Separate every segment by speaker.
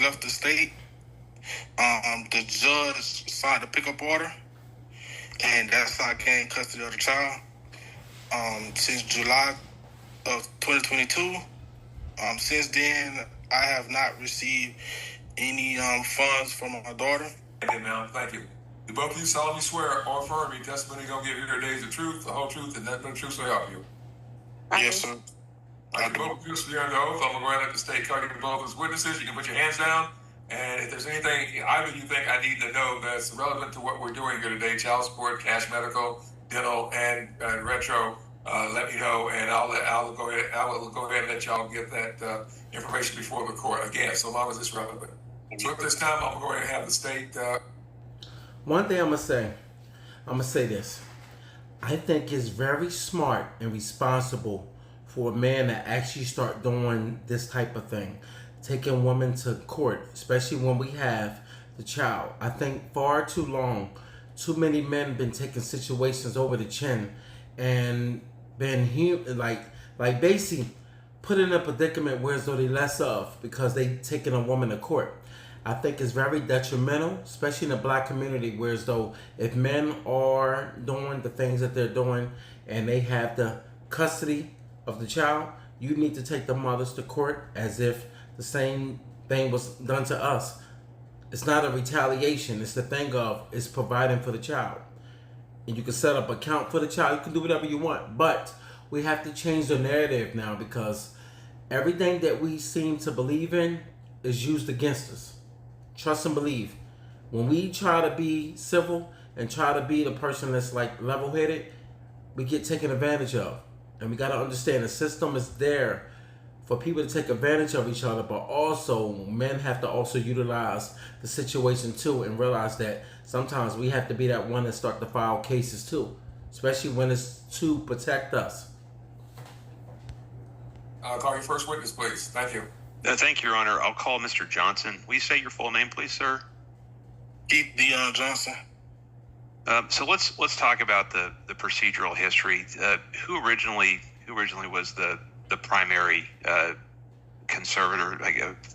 Speaker 1: left the state. The judge signed a pickup order, and that's how I gained custody of the child. Since July of 2022. Since then, I have not received any funds from my daughter.
Speaker 2: Thank you, ma'am. Thank you. Do both of you solemnly swear or affirm your testimony you're going to give here today is the truth, the whole truth, and nothing but the truth will help you?
Speaker 1: Yes, sir.
Speaker 2: I do. Both of you swear under oath. I'm going to go ahead and let the state call you both as witnesses. You can put your hands down. And if there's anything either you think I need to know that's relevant to what we're doing here today, child support, cash medical, dental, and retro, let me know, and I'll go ahead and let y'all get that information before the court again, so long as it's relevant. So at this time, I'm going to have the state.
Speaker 3: One thing I'm gonna say this. I think it's very smart and responsible for a man to actually start doing this type of thing, taking women to court, especially when we have the child. I think far too long, too many men have been taking situations over the chin and been like basically put in a predicament where as though they less of because they taking a woman to court. I think it's very detrimental, especially in the black community, where as though if men are doing the things that they're doing and they have the custody of the child, you need to take the mothers to court as if the same thing was done to us. It's not a retaliation. It's the thing of it's providing for the child. And you can set up an account for the child. You can do whatever you want. But we have to change the narrative now because everything that we seem to believe in is used against us. Trust and believe. When we try to be civil and try to be the person that's like level-headed, we get taken advantage of. And we got to understand the system is there for people to take advantage of each other, but also men have to also utilize the situation too and realize that sometimes we have to be that one that start to file cases too, especially when it's to protect us.
Speaker 2: Call your first witness, please. Thank you.
Speaker 4: Thank you, Your Honor. I'll call Mr. Johnson. Will you say your full name, please, sir?
Speaker 1: Keith Dion Johnson.
Speaker 4: So let's talk about the procedural history. Who originally was the primary conservator?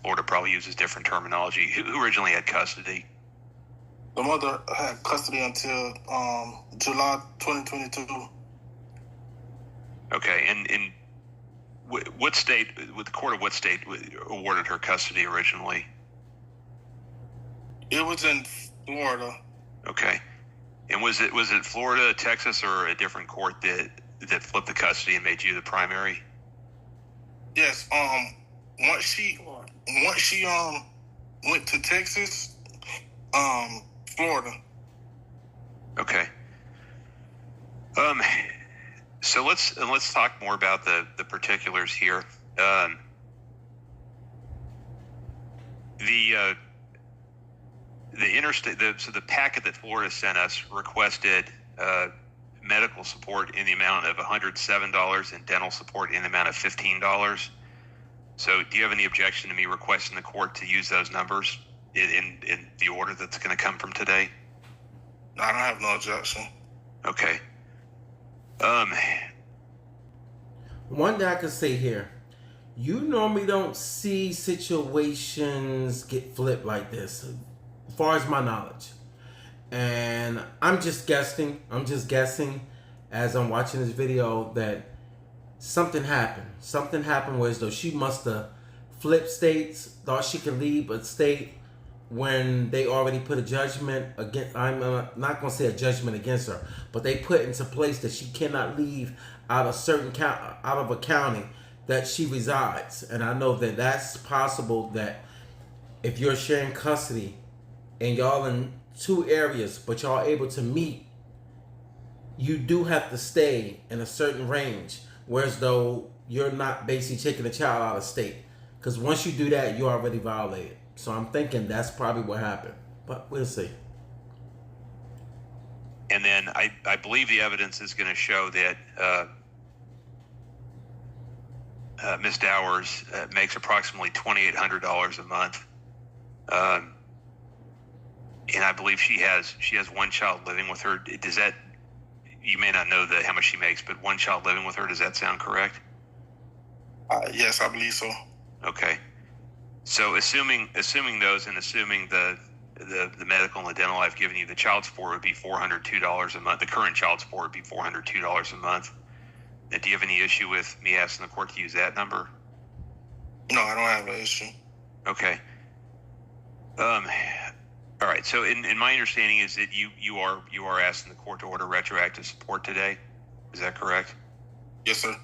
Speaker 4: Florida probably uses different terminology. Who originally had custody?
Speaker 1: The mother had custody until July 2022.
Speaker 4: Okay, and what state? With the court of what state awarded her custody originally?
Speaker 1: It was in Florida.
Speaker 4: Okay, and was it Florida, Texas, or a different court that flipped the custody and made you the primary?
Speaker 1: Yes. Once she went to Texas, Florida.
Speaker 4: Okay. So let's talk more about the particulars here. The interstate, so the packet that Florida sent us requested medical support in the amount of $107 and dental support in the amount of $15. So do you have any objection to me requesting the court to use those numbers in the order that's going to come from today?
Speaker 1: No, I don't have no objection.
Speaker 4: Okay.
Speaker 3: One thing I can say here, you normally don't see situations get flipped like this, as far as my knowledge. And I'm just guessing as I'm watching this video that something happened. Something happened where as though she must have flipped states, thought she could leave a state when they already put a judgment against, I'm not going to say a judgment against her, but they put into place that she cannot leave out of a county that she resides. And I know that that's possible, that if you're sharing custody and y'all in two areas, but y'all able to meet, you do have to stay in a certain range, whereas though you're not basically taking a child out of state. Because once you do that, you already violated. So I'm thinking that's probably what happened, but we'll see.
Speaker 4: And then I believe the evidence is going to show that Ms. Dowers makes approximately $2,800 a month. And I believe she has one child living with her. Does that, you may not know how much she makes, but one child living with her, does that sound correct?
Speaker 1: Yes, I believe so.
Speaker 4: Okay. So assuming those, and assuming the medical and the dental I've given you, the child support would be $402 a month. The current child support would be $402 a month. And do you have any issue with me asking the court to use that number?
Speaker 1: No, I don't have an issue.
Speaker 4: Okay. All right. So in my understanding is that you are asking the court to order retroactive support today. Is that correct?
Speaker 1: Yes, sir.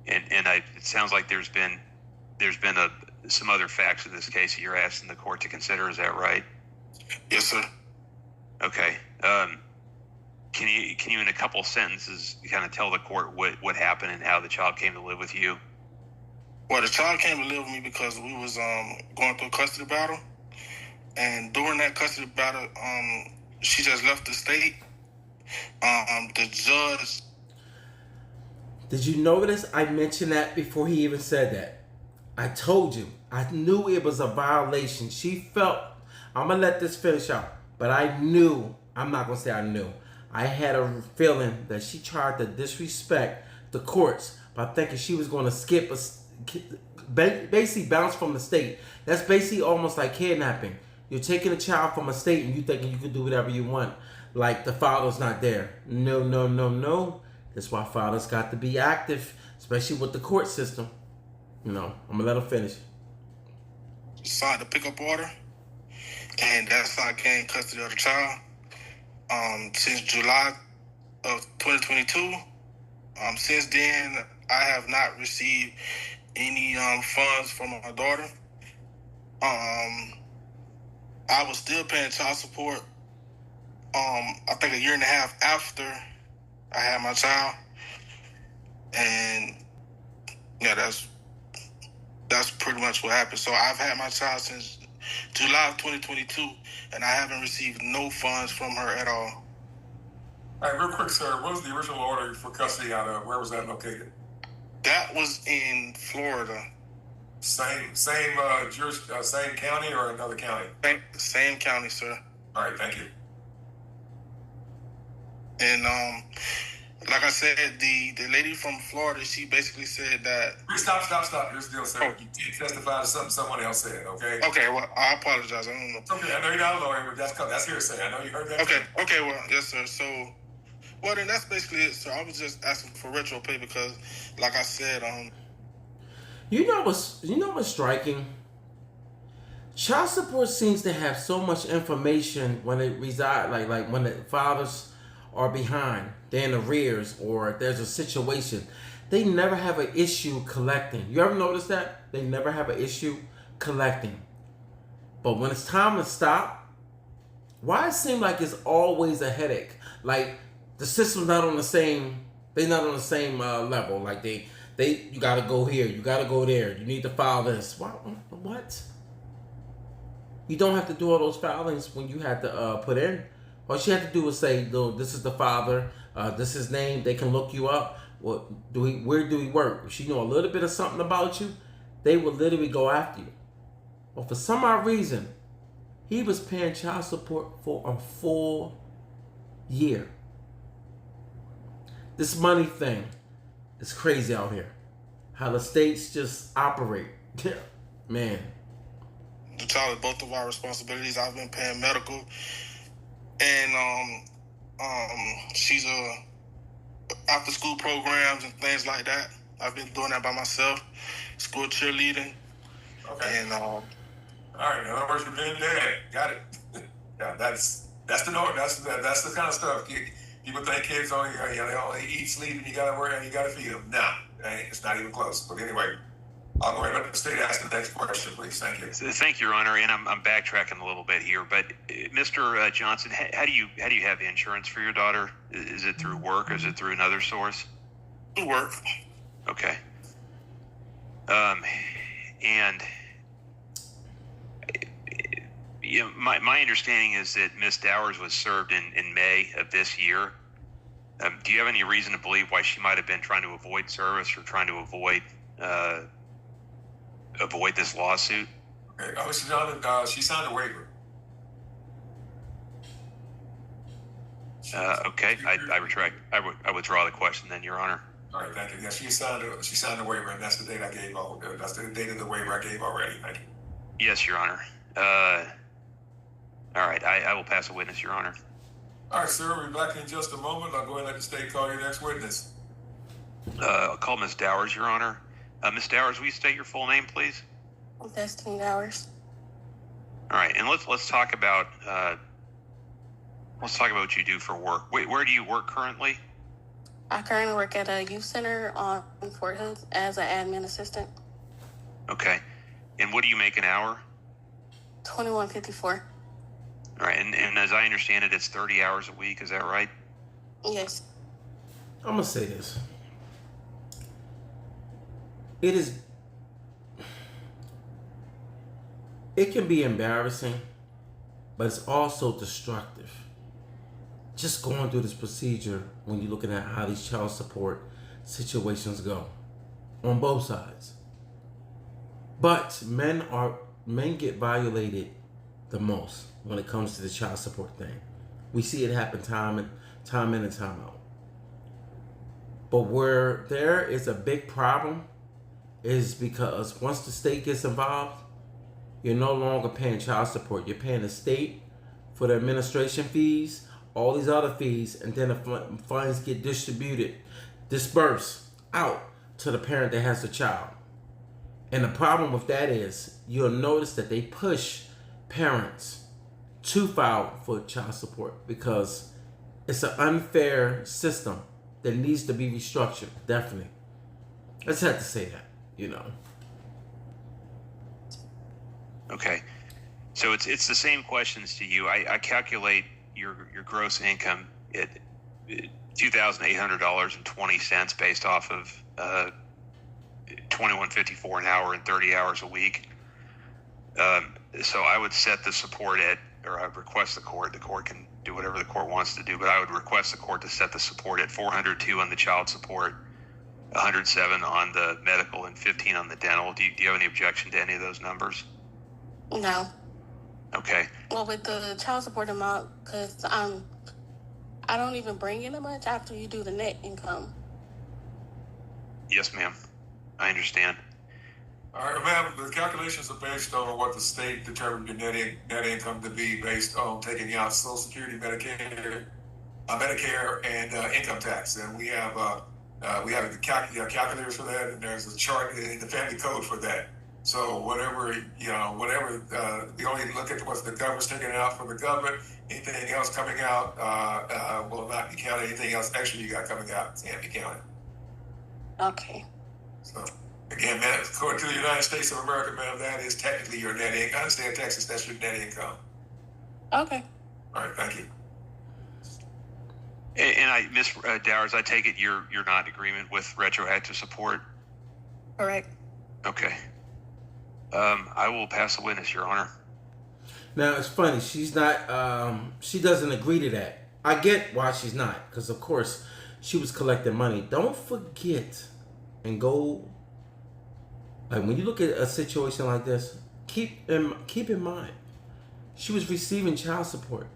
Speaker 4: And it sounds like there's been some other facts in this case that you're asking the court to consider. Is that right?
Speaker 1: Yes, sir.
Speaker 4: Okay. Can you in a couple sentences kind of tell the court what happened and how the child came to live with you?
Speaker 1: Well, the child came to live with me because we was going through a custody battle, and during that custody battle, she just left the state. The judge.
Speaker 3: Did you notice I mentioned that before he even said that? I told you. I knew it was a violation. She felt, I'm going to let this finish out, but I knew, I'm not going to say I knew. I had a feeling that she tried to disrespect the courts by thinking she was going to skip, basically bounce from the state. That's basically almost like kidnapping. You're taking a child from a state and you thinking you can do whatever you want. Like the father's not there. No. That's why fathers got to be active, especially with the court system. You know, I'm going to let her finish.
Speaker 1: Signed the pickup order, and that's how I gained custody of the child. Since July of 2022. Since then, I have not received any funds from my daughter. I was still paying child support. I think a year and a half after I had my child, and yeah, that's pretty much what happened. So I've had my child since July of 2022, and I haven't received no funds from her at all.
Speaker 2: All right, real quick, sir. What was the original order for custody out of? Where was that located?
Speaker 1: That was in Florida.
Speaker 2: Same county or another county?
Speaker 1: Same county, sir.
Speaker 2: All right, thank you.
Speaker 1: And like I said, the lady from Florida, she basically said that.
Speaker 2: Stop. Here's the deal, sir. You can't testify to something someone else said, okay?
Speaker 1: Okay, well, I apologize. I don't know.
Speaker 2: It's okay, I know you're not a lawyer, but that's hearsay. I know you heard that.
Speaker 1: Okay, well, yes, sir. So, well, then that's basically it, sir. I was just asking for retro pay because, like I said,
Speaker 3: You know what's striking? Child support seems to have so much information when it reside, like when the fathers are behind, they're in arrears, or there's a situation. They never have an issue collecting. You ever notice that? They never have an issue collecting. But when it's time to stop, why it seems like it's always a headache? Like the system's not on the same, they're not on the same level. Like you gotta go here, you gotta go there, you need to file this. What? You don't have to do all those filings when you had to put in. All she had to do was say, "No, this is the father. This is his name. They can look you up. Where do he work?" If she know a little bit of something about you, they would literally go after you. But for some odd reason, he was paying child support for a full year. This money thing is crazy out here. How the states just operate. Man.
Speaker 1: The child is both of our responsibilities. I've been paying medical, and she's after school programs and things like that. I've been doing that by myself. School cheerleading.
Speaker 2: Okay.
Speaker 1: And
Speaker 2: all right. In other words, you've been there. Got it. Yeah, that's the norm. That's the kind of stuff. People think kids only they only eat, sleep, and you gotta work and you gotta feed them. No, it's not even close. But anyway. I'll go ahead and let the state ask the next question, please. Thank you.
Speaker 4: Thank you, Your Honor. And I'm backtracking a little bit here, but Mr. Johnson, how do you have insurance for your daughter? Is it through work or is it through another source?
Speaker 1: Through work.
Speaker 4: Okay. And you know, my understanding is that Miss Dowers was served in May of this year. Do you have any reason to believe why she might have been trying to avoid service or trying to avoid this lawsuit?
Speaker 2: Okay. She signed a waiver.
Speaker 4: Okay, I retract. I withdraw the question then, Your Honor.
Speaker 2: All right, thank you. Yeah, she signed a waiver, and that's the date I gave. That's the date of the waiver I gave already. Thank you.
Speaker 4: Yes, Your Honor. All right, I will pass a witness, Your Honor.
Speaker 2: All right, sir, we'll be back in just a moment. I'll go ahead and let the state call your next witness.
Speaker 4: I'll call Ms. Dowers, Your Honor. Ms. Dowers, will you state your full name, please?
Speaker 5: Destiny Dowers.
Speaker 4: All right, and let's talk about what you do for work. Where do you work currently?
Speaker 5: I currently work at a youth center on Fort Hood as an admin assistant.
Speaker 4: Okay, and what do you make an hour?
Speaker 5: $21.54.
Speaker 4: All right, and as I understand it, it's 30 hours a week. Is that right?
Speaker 5: Yes.
Speaker 3: I'm gonna say this. It can be embarrassing, but it's also destructive. Just going through this procedure when you're looking at how these child support situations go on both sides. But men get violated the most when it comes to the child support thing. We see it happen time in and time out. But where there is a big problem is because once the state gets involved, you're no longer paying child support. You're paying the state for the administration fees, all these other fees, and then the funds get dispersed out to the parent that has the child. And the problem with that is you'll notice that they push parents to file for child support because it's an unfair system that needs to be restructured, definitely. I just had to say that, you know.
Speaker 4: Okay, so it's the same questions to you. I calculate your gross income at $2,800.20 based off of $21.54 an hour and 30 hours a week. So I would set the support at, or I would request the court. The court can do whatever the court wants to do, but I would request the court to set the support at $402 on the child support, $107 on the medical, and $15 on the dental. Do you have any objection to any of those numbers?
Speaker 5: No.
Speaker 4: Okay.
Speaker 5: Well, with the child support amount, because I don't even bring in that much after you do the net income.
Speaker 4: Yes, ma'am. I understand.
Speaker 2: All right, ma'am, the calculations are based on what the state determined your net income to be based on taking out Social Security, Medicare, and income tax. And we have the calculators for that, and there's a chart in the family code for that. So whatever, we only look at what the government's taking out from the government. Anything else coming out will not be counted. Anything else extra you got coming out can't be counted.
Speaker 5: Okay.
Speaker 2: So again, man, according to the United States of America, ma'am, that is technically your net income. I understand Texas, that's your net income.
Speaker 5: Okay.
Speaker 2: All right, thank you.
Speaker 4: And Ms. Dowers, I take it you're not in agreement with retroactive support?
Speaker 5: Correct.
Speaker 4: Okay. I will pass the witness, Your Honor.
Speaker 3: Now, it's funny. She's not, she doesn't agree to that. I get why she's not, because, of course, she was collecting money. Don't forget and go, like, when you look at a situation like this, keep in mind, she was receiving child support,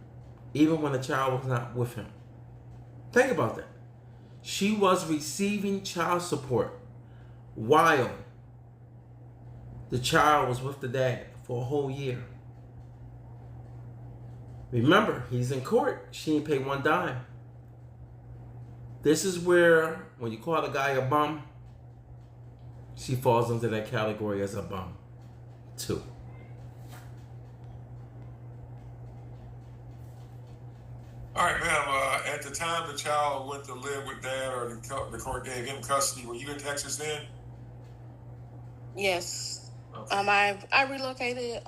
Speaker 3: even when the child was not with him. Think about that. She was receiving child support while the child was with the dad for a whole year. Remember, he's in court. She ain't paid one dime. This is where, when you call a guy a bum, she falls into that category as a bum, too.
Speaker 2: All right, ma'am, at the time the child went to live with dad or the court gave him custody, were you in Texas then?
Speaker 5: Yes.
Speaker 2: Okay.
Speaker 5: I relocated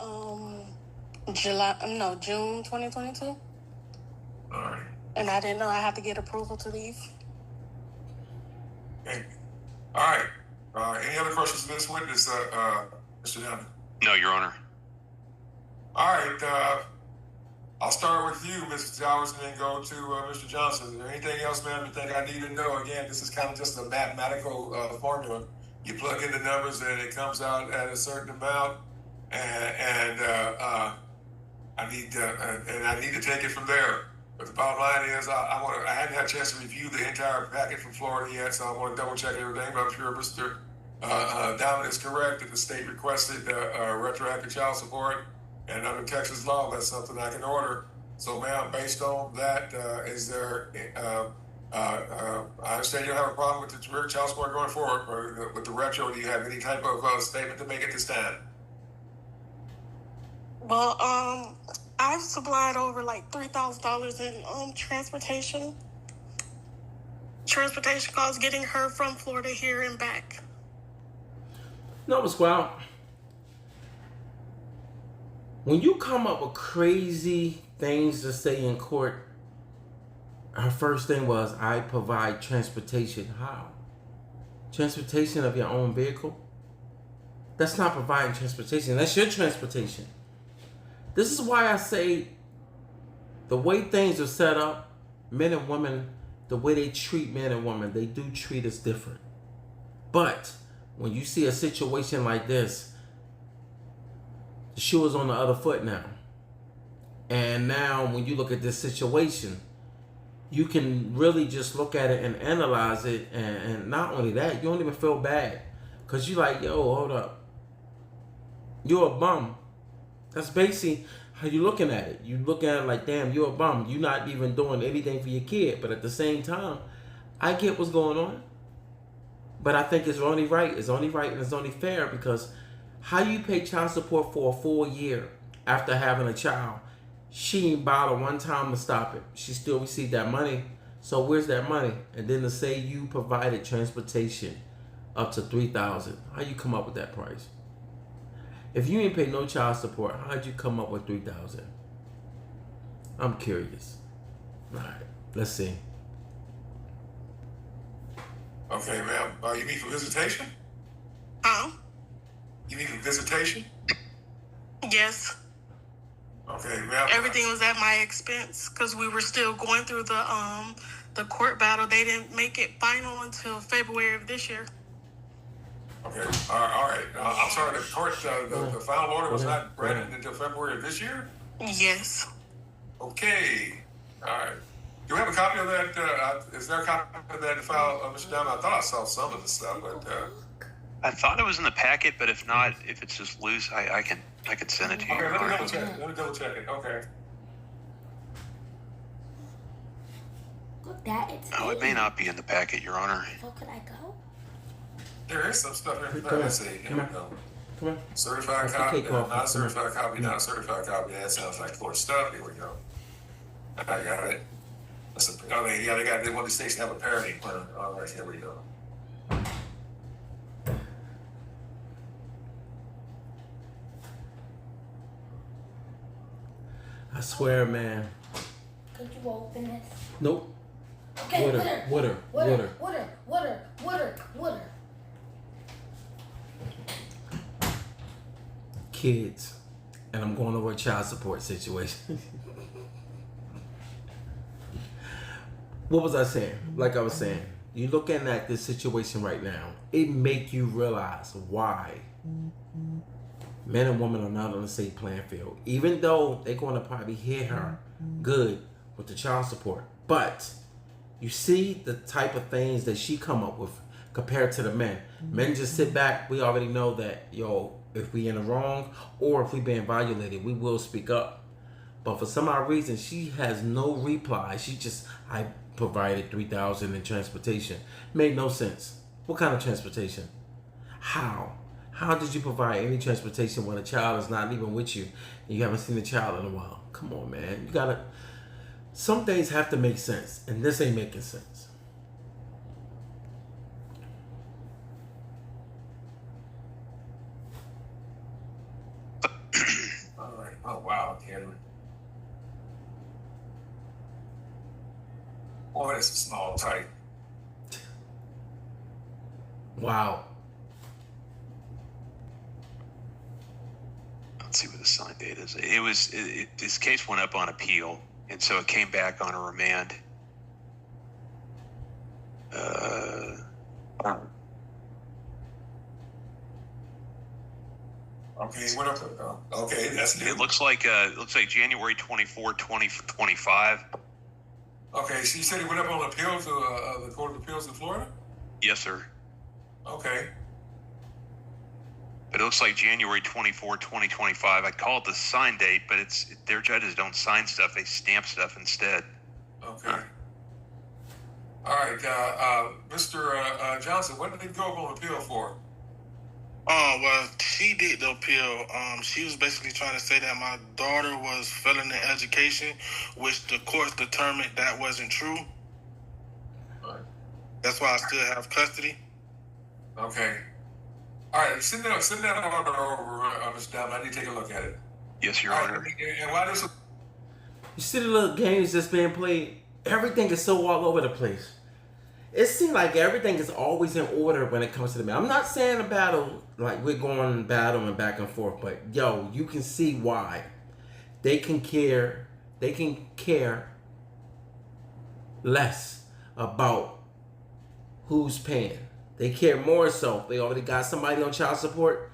Speaker 5: June 2022.
Speaker 2: All right.
Speaker 5: And I didn't know I had to get approval to leave.
Speaker 2: Okay. All right. Any other questions to this witness, Mr. Dunn?
Speaker 4: No, Your Honor.
Speaker 2: All right. I'll start with you, Mrs. Dowers, and then go to Mr. Johnson. Is there anything else, ma'am, you think I need to know? Again, this is kind of just a mathematical formula. You plug in the numbers and it comes out at a certain amount, and I need to take it from there. But the bottom line is, I hadn't had a chance to review the entire packet from Florida yet, so I want to double check everything. But I'm sure Mr. Diamond is correct that the state requested retroactive child support, and under Texas law, that's something I can order. So, ma'am, based on that, is there? I understand you don't have a problem with the child support going forward, or with the retro. Do you have any type of statement to make at this time?
Speaker 5: Well, I've supplied over like $3,000 in transportation costs getting her from Florida here and back.
Speaker 3: No, Squall. When you come up with crazy things to say in court, her first thing was, I provide transportation. How? Transportation of your own vehicle? That's not providing transportation. That's your transportation. This is why I say the way things are set up, men and women, the way they treat men and women, they do treat us different. But when you see a situation like this, the shoe is on the other foot now. And now when you look at this situation, you can really just look at it and analyze it. And not only that, you don't even feel bad. Because you're like, yo, hold up. You're a bum. That's basically how you're looking at it. You look at it like, damn, you're a bum. You're not even doing anything for your kid. But at the same time, I get what's going on. But I think it's only right. It's only right and it's only fair, because how you pay child support for a full year after having a child? She ain't bothered one time to stop it. She still received that money. So where's that money? And then to say you provided transportation up to $3,000, how you come up with that price? If you ain't paid no child support, how'd you come up with $3,000? I'm curious. All right, let's see.
Speaker 2: Okay, ma'am. You mean for visitation? You mean for visitation?
Speaker 5: Yes.
Speaker 2: Okay, ma'am.
Speaker 5: Everything was at my expense because we were still going through the court battle. They didn't make it final until February of this year.
Speaker 2: Okay, all right. I'm sorry, the court, the final order was not granted until February of this year?
Speaker 5: Yes.
Speaker 2: Okay, all right. Do we have a copy of that? Is there a copy of that file, Mr. Diamond? I thought I saw some of the stuff, but...
Speaker 4: I thought it was in the packet, but if not, if it's just loose, I can send it to you.
Speaker 2: Okay, let me double check. Let me double check it. Okay.
Speaker 6: Look, that it's.
Speaker 4: Oh, it may not be in the packet, Your Honor.
Speaker 6: So could I go?
Speaker 2: There is some stuff here. Let's see. Here we go.
Speaker 3: Come on.
Speaker 2: Certified
Speaker 3: That's the
Speaker 2: copy,
Speaker 3: cake off.
Speaker 2: not certified copy, not certified copy. That sounds like court stuff. Here we go. I got it. Oh, they got they want the states to have a parity plan. All right, here we go.
Speaker 3: I swear, man.
Speaker 6: Could you open this?
Speaker 3: Nope.
Speaker 6: Okay,
Speaker 3: Water. Kids. And I'm going over a child support situation. What was I saying? Like I was saying, you're looking at this situation right now. It make you realize why men and women are not on the same playing field. Even though they're going to probably hit her good with the child support. But you see the type of things that she come up with compared to the men. Men just sit back. We already know that, yo, if we in the wrong or if we being violated, we will speak up. But for some odd reason, she has no reply. She just, I provided $3,000 in transportation. Made no sense. What kind of transportation? How? How did you provide any transportation when a child is not even with you and you haven't seen the child in a while? Come on, man. You gotta, some things have to make sense, and this ain't making sense.
Speaker 2: All right. Oh, wow, Cameron. Boy, that's a small type.
Speaker 3: Wow.
Speaker 4: Let's see what the signed date is. This case went up on appeal, and so it came back on a remand.
Speaker 2: Okay, what up? Okay, that's
Speaker 4: It looks like January 24, 2025.
Speaker 2: Okay, so you said it went up on appeal to the Court of Appeals in Florida?
Speaker 4: Yes, sir.
Speaker 2: Okay.
Speaker 4: But it looks like January 24, 2025. I call it the sign date, but their judges don't sign stuff; they stamp stuff instead.
Speaker 2: Okay. All right, Mr. Johnson, what did they go up on appeal for?
Speaker 1: Well, she did the appeal. She was basically trying to say that my daughter was failing in education, which the courts determined that wasn't true.
Speaker 2: All right.
Speaker 1: That's why I still have custody.
Speaker 2: Okay. All right, send that order over, Mr. Diamond. I need to take a look at it.
Speaker 4: Yes, Your
Speaker 2: All
Speaker 4: Honor.
Speaker 2: right, and why this?
Speaker 3: You see the little games that's being played? Everything is so all over the place. It seems like everything is always in order when it comes to the man. I'm not saying a battle, like we're going battle and back and forth, but yo, you can see why. They can care less about who's paying. They care more so. They already got somebody on child support.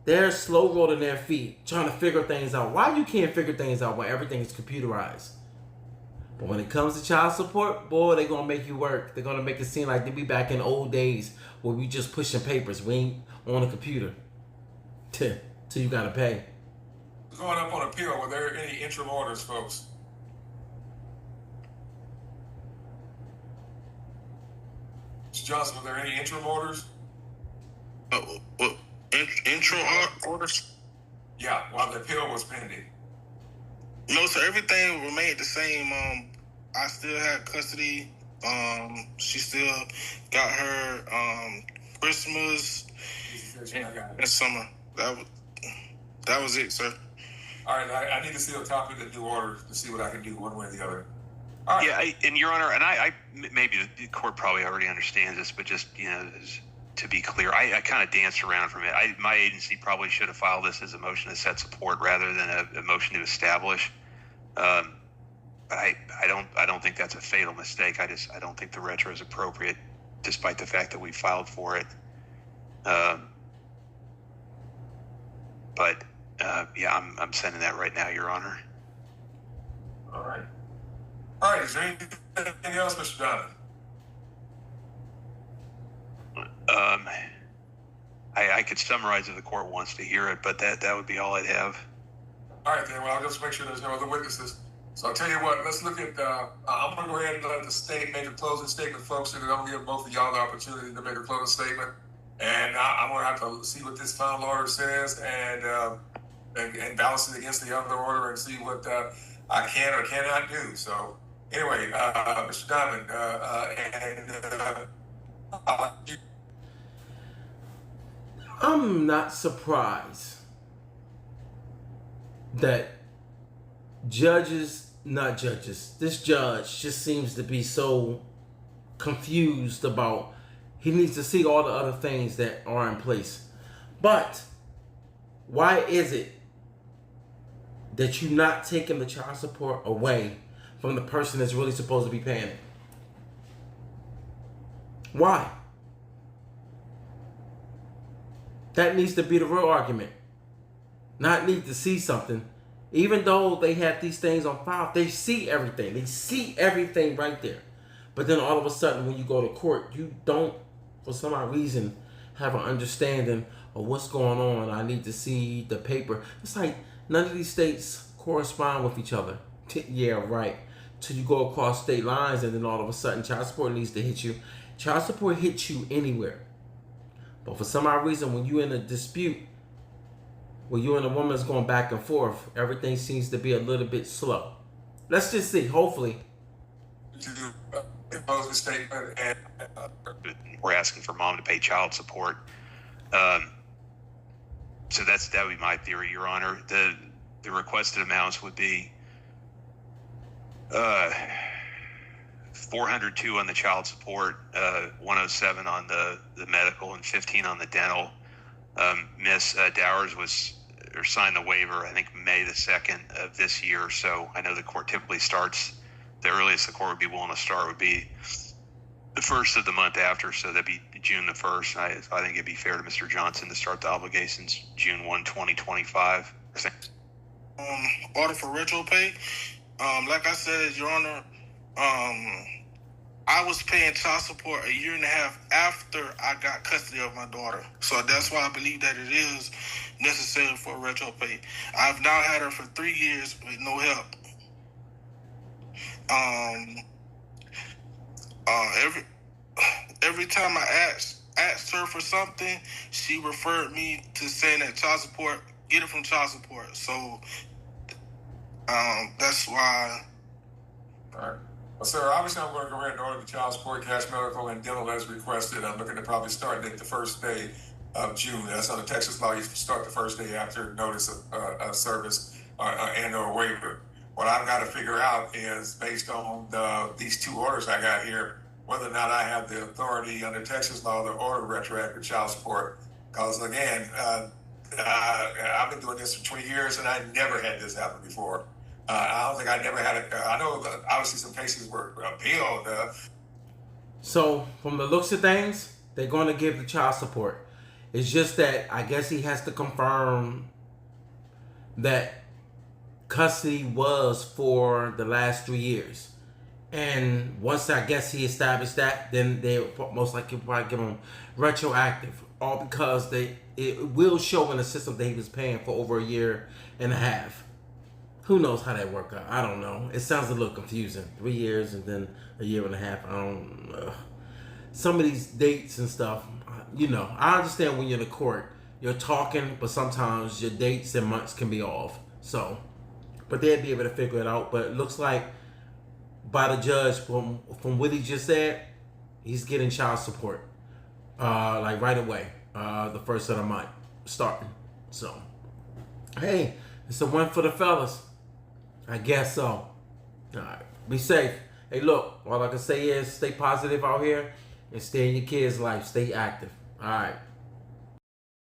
Speaker 3: They're slow rolling their feet, trying to figure things out. Why you can't figure things out when everything is computerized? But when it comes to child support, boy, they're going to make you work. They're going to make it seem like they be back in old days where we just pushing papers. We ain't on a computer. Till you got to pay.
Speaker 2: Going up on appeal, were there any interim orders, folks? Mr. Johnson, were there any interim orders?
Speaker 1: Intro orders?
Speaker 2: Yeah, while the appeal was pending.
Speaker 1: No, so everything remained the same. I still had custody. She still got her Christmas and summer. That was it, sir.
Speaker 2: All right, I need to see a copy of the new order to see what I can do one way or the other. All right.
Speaker 4: Yeah, and Your Honor, and I maybe the court probably already understands this, but just to be clear, I kind of danced around from it. My agency probably should have filed this as a motion to set support rather than a motion to establish. But I don't think that's a fatal mistake. I don't think the retro is appropriate, despite the fact that we filed for it. But yeah, I'm sending that right now, Your Honor.
Speaker 2: All right. All right. Is there anything else, Mr. Donovan?
Speaker 4: I could summarize if the court wants to hear it, but that would be all I'd have.
Speaker 2: All right, then. Well, I'll just make sure there's no other witnesses. So I'll tell you what. Let's look at. I'm going to go ahead and let the state make a closing statement, folks, and then I'm going to give both of y'all the opportunity to make a closing statement. And I'm going to have to see what this final order says and balance it against the other order and see what I can or cannot do. So anyway, Mr. Diamond,
Speaker 3: I'm not surprised that this judge just seems to be so confused about he needs to see all the other things that are in place. But why is it that you're not taking the child support away from the person that's really supposed to be paying it? Why? That needs to be the real argument. Not need to see something. Even though they have these things on file, they see everything. They see everything right there. But then all of a sudden, when you go to court, you don't, for some odd reason, have an understanding of what's going on. I need to see the paper. It's like none of these states correspond with each other. Yeah, right. Till you go across state lines and then all of a sudden child support needs to hit you. Child support hits you anywhere. But for some odd reason, when you're in a dispute, when you and a woman is going back and forth, everything seems to be a little bit slow. Let's just see. Hopefully.
Speaker 2: Statement and,
Speaker 4: we're asking for mom to pay child support. So that would be my theory, Your Honor. The requested amounts would be $402 on the child support, $107 on the medical, and $15 on the dental. Miss Dowers signed the waiver, I think, May the 2nd of this year. So I know the court typically starts, the earliest the court would be willing to start would be the first of the month after. So that'd be June the 1st. I think it'd be fair to Mr. Johnson to start the obligations June 1, 2025.
Speaker 1: Order for retro pay. Like I said, Your Honor, I I was paying child support a year and a half after I got custody of my daughter. So that's why I believe that it is necessary for retro pay. I've now had her for 3 years with no help. Every time I asked her for something, she referred me to saying that child support, get it from child support. So that's why.
Speaker 2: All right. Well, sir, obviously I'm going to go ahead and order the child support, cash medical, and dental as requested. I'm looking to probably start it the first day of June. That's under Texas law. You start the first day after notice of service and or waiver. What I've got to figure out is, based on these 2 orders I got here, whether or not I have the authority under Texas law to order retroactive child support. Because again, I've been doing this for 20 years and I never had this happen before. I don't think I never had it. I know that obviously some cases were appealed.
Speaker 3: So from the looks of things, they're going to give the child support. It's just that I guess he has to confirm that custody was for the last 3 years. And once I guess he established that, then they most likely probably give him retroactive. All because it will show in the system that he was paying for over a year and a half. Who knows how that worked out? I don't know. It sounds a little confusing. 3 years and then a year and a half. I don't know. Some of these dates and stuff, I understand when you're in the court, you're talking, but sometimes your dates and months can be off. So, but they'll be able to figure it out. But it looks like by the judge, from what he just said, he's getting child support like right away, the first of the month starting. So, hey, it's a win for the fellas. I guess so. All right, be safe. Hey, look, all I can say is stay positive out here and stay in your kids' life. Stay active. All right.